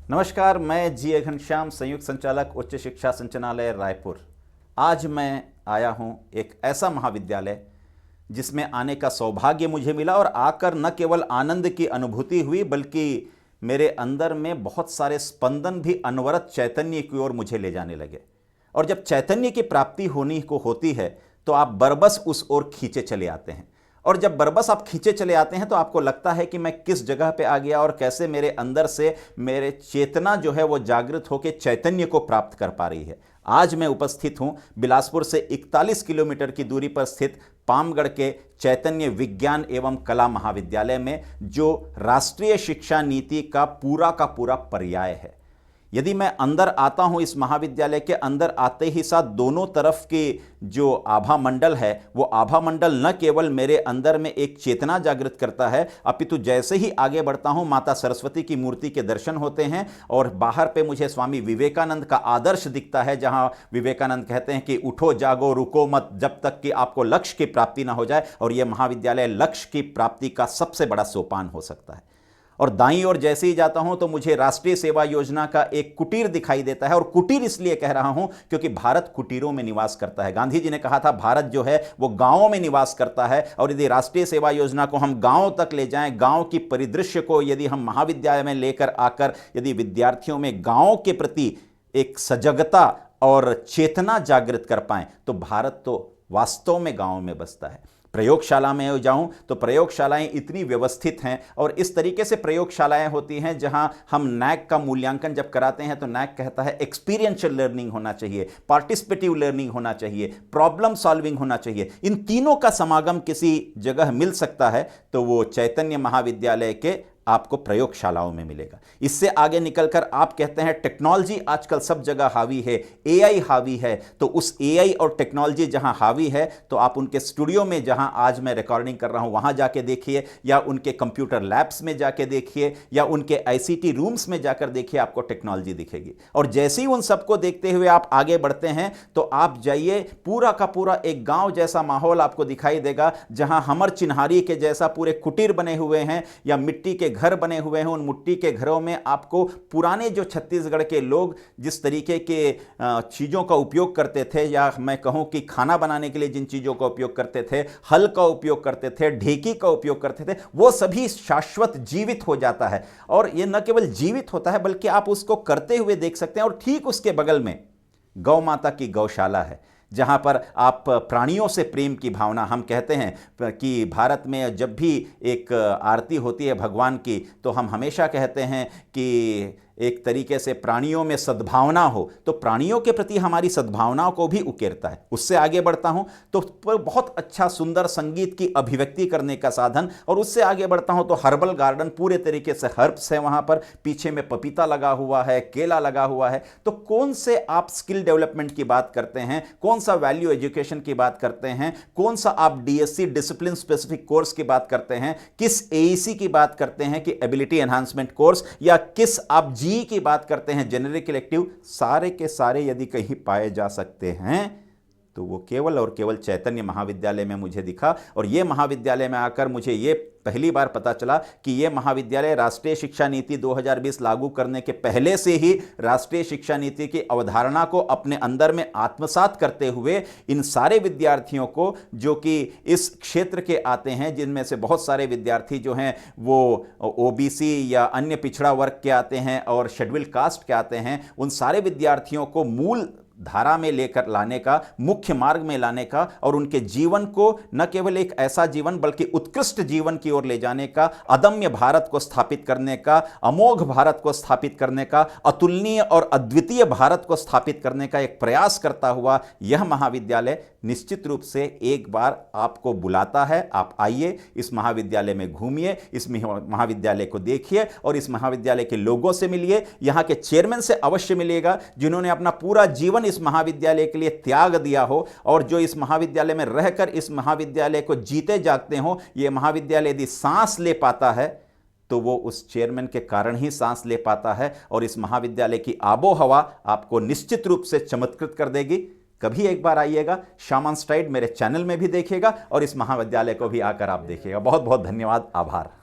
नमस्कार, मैं जी घनश्याम, संयुक्त संचालक उच्च शिक्षा संचालनालय रायपुर। आज मैं आया हूं एक ऐसा महाविद्यालय जिसमें आने का सौभाग्य मुझे मिला और आकर न केवल आनंद की अनुभूति हुई बल्कि मेरे अंदर में बहुत सारे स्पंदन भी अनवरत चैतन्य की ओर मुझे ले जाने लगे। और जब चैतन्य की प्राप्ति होती है तो आप बरबस उस ओर खींचे चले आते हैं। और जब बरबस आप खींचे चले आते हैं तो आपको लगता है कि मैं किस जगह पे आ गया और कैसे मेरे अंदर से मेरे चेतना जो है वो जागृत होकर चैतन्य को प्राप्त कर पा रही है। आज मैं उपस्थित हूं बिलासपुर से 41 किलोमीटर की दूरी पर स्थित पामगढ़ के चैतन्य विज्ञान एवं कला महाविद्यालय में, जो राष्ट्रीय शिक्षा नीति का पूरा पर्याय है। यदि मैं अंदर आता हूं, इस महाविद्यालय के अंदर आते ही साथ दोनों तरफ के जो आभा मंडल है, वो आभा मंडल न केवल मेरे अंदर में एक चेतना जागृत करता है, अपितु जैसे ही आगे बढ़ता हूं माता सरस्वती की मूर्ति के दर्शन होते हैं और बाहर पे मुझे स्वामी विवेकानंद का आदर्श दिखता है, जहां विवेकानंद कहते हैं कि उठो जागो रुको मत जब तक कि आपको लक्ष्य की प्राप्ति ना हो जाए। और यह महाविद्यालय लक्ष्य की प्राप्ति का सबसे बड़ा सोपान हो सकता है। और दाईं ओर जैसे ही जाता हूं तो मुझे राष्ट्रीय सेवा योजना का एक कुटीर दिखाई देता है। और कुटीर इसलिए कह रहा हूं क्योंकि भारत कुटीरों में निवास करता है। गांधी जी ने कहा था भारत जो है वो गांवों में निवास करता है। और यदि राष्ट्रीय सेवा योजना को हम गांव तक ले जाएं, गांव की परिदृश्य को यदि हम महाविद्यालय में लेकर आकर यदि विद्यार्थियों में गांव के प्रति एक सजगता और चेतना जागृत कर पाएं, तो भारत तो वास्तव में गांव में बसता है। प्रयोगशाला में जाऊं तो प्रयोगशालाएं इतनी व्यवस्थित हैं और इस तरीके से प्रयोगशालाएं होती हैं जहां हम नैक का मूल्यांकन जब कराते हैं तो नैक कहता है एक्सपीरियंशियल लर्निंग होना चाहिए, पार्टिसिपेटिव लर्निंग होना चाहिए, प्रॉब्लम सॉल्विंग होना चाहिए। इन तीनों का समागम किसी जगह मिल सकता है तो वो चैतन्य महाविद्यालय के आपको प्रयोगशालाओं में मिलेगा। इससे आगे निकलकर आप कहते हैं टेक्नोलॉजी आजकल सब जगह हावी है, एआई हावी है, तो उस एआई और टेक्नोलॉजी जहां हावी है तो आप उनके स्टूडियो में, जहां आज मैं रिकॉर्डिंग कर रहा हूं, वहां जाके देखिए, या उनके कंप्यूटर लैब्स में जाके देखिए, या उनके आईसीटी रूम्स में जाकर देखिए, आपको टेक्नोलॉजी दिखेगी। और जैसे ही उन सबको देखते हुए आप आगे बढ़ते हैं तो आप जाइए, पूरा का पूरा एक गांव जैसा माहौल आपको दिखाई देगा, जहां हमर चिन्हारी के जैसा पूरे कुटीर बने हुए हैं या मिट्टी के घर बने हुए हैं। उन मिट्टी के घरों में आपको पुराने जो छत्तीसगढ़ के लोग जिस तरीके के चीज़ों का उपयोग करते थे, या मैं कहूं कि खाना बनाने के लिए जिन चीज़ों का उपयोग करते थे, हल का उपयोग करते थे, ढेकी का उपयोग करते थे, वो सभी शाश्वत जीवित हो जाता है। और ये न केवल जीवित होता है बल्कि आप उसको करते हुए देख सकते हैं। और ठीक उसके बगल में गौ माता की गौशाला है, जहाँ पर आप प्राणियों से प्रेम की भावना, हम कहते हैं कि भारत में जब भी एक आरती होती है भगवान की तो हम हमेशा कहते हैं कि एक तरीके से प्राणियों में सद्भावना हो, तो प्राणियों के प्रति हमारी सद्भावनाओं को भी उकेरता है। उससे आगे बढ़ता हूं तो बहुत अच्छा सुंदर संगीत की अभिव्यक्ति करने का साधन। और उससे आगे बढ़ता हूं तो हर्बल गार्डन, पूरे तरीके से हर्ब्स है वहां पर, पीछे में पपीता लगा हुआ है, केला लगा हुआ है। तो कौन से आप स्किल डेवलपमेंट की बात करते हैं, कौन सा वैल्यू एजुकेशन की बात करते हैं, कौन सा आप डीएससी डिसिप्लिन स्पेसिफिक कोर्स की बात करते हैं, किस एईसी की बात करते हैं कि एबिलिटी एनहांसमेंट कोर्स, या किस आप जी की बात करते हैं जेनेरिक इलेक्टिव, सारे के सारे यदि कहीं पाए जा सकते हैं तो वो केवल और केवल चैतन्य महाविद्यालय में मुझे दिखा। और ये महाविद्यालय में आकर मुझे ये पहली बार पता चला कि ये महाविद्यालय राष्ट्रीय शिक्षा नीति 2020 लागू करने के पहले से ही राष्ट्रीय शिक्षा नीति की अवधारणा को अपने अंदर में आत्मसात करते हुए इन सारे विद्यार्थियों को, जो कि इस क्षेत्र के आते हैं, जिनमें से बहुत सारे विद्यार्थी जो हैं वो ओबीसी या अन्य पिछड़ा वर्ग के आते हैं और शेड्यूल कास्ट के आते हैं, उन सारे विद्यार्थियों को मूल धारा में लेकर लाने का, मुख्य मार्ग में लाने का, और उनके जीवन को न केवल एक ऐसा जीवन बल्कि उत्कृष्ट जीवन की ओर ले जाने का, अदम्य भारत को स्थापित करने का, अमोघ भारत को स्थापित करने का, अतुलनीय और अद्वितीय भारत को स्थापित करने का एक प्रयास करता हुआ यह महाविद्यालय निश्चित रूप से एक बार आपको बुलाता है। आप आइए, इस महाविद्यालय में घूमिए, इस महाविद्यालय को देखिए और इस महाविद्यालय के लोगों से मिलिए। यहाँ के चेयरमैन से अवश्य मिलिएगा जिन्होंने अपना पूरा जीवन इस महाविद्यालय के लिए त्याग दिया हो, और जो इस महाविद्यालय में रहकर इस महाविद्यालय को जीते जागते हो। ये महाविद्यालय यदि सांस ले पाता है तो वो उस चेयरमैन के कारण ही सांस ले पाता है, और इस महाविद्यालय की आबो हवा आपको निश्चित रूप से चमत्कृत कर देगी। कभी एक बार आइएगा, शामन स्ट्राइड मेरे चैनल में भी देखिएगा और इस महाविद्यालय को भी आकर आप देखिएगा। बहुत बहुत धन्यवाद, आभार।